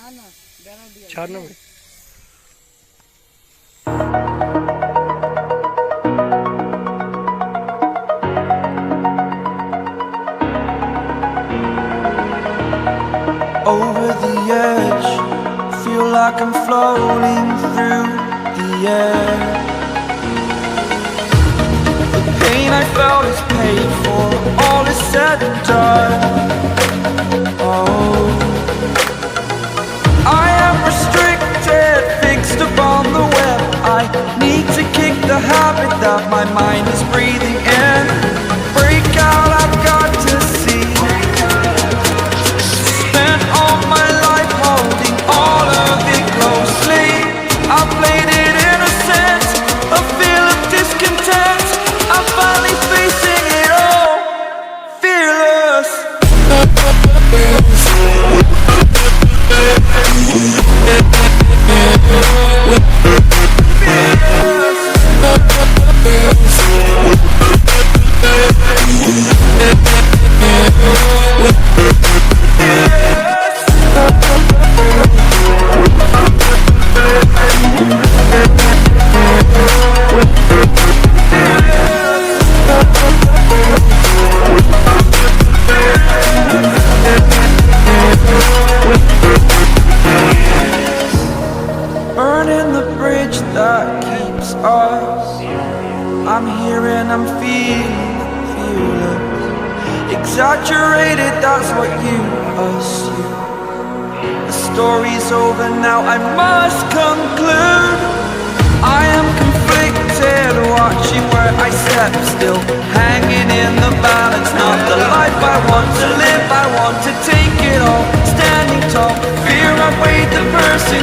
96 Over the edge, feel like I'm floating through the air. The pain I felt is paid for, all is said and done. Oh, I am restricted, fixed upon the web. I need to kick the habit that my mind is breathing in. Break out, I've got to see. Spent all my life holding all of it closely. I played it innocent, a feel of discontent. I'm finally facing it all, fearless. Burning the bridge that keeps us. I'm here and I'm feeling fearless. Exaggerated, that's what you assume. The story's over now, I must conclude. I am conflicted, watching where I step still, hanging in the balance. Not the life I want to live, I want to take it all. Standing tall, fear I weighed the person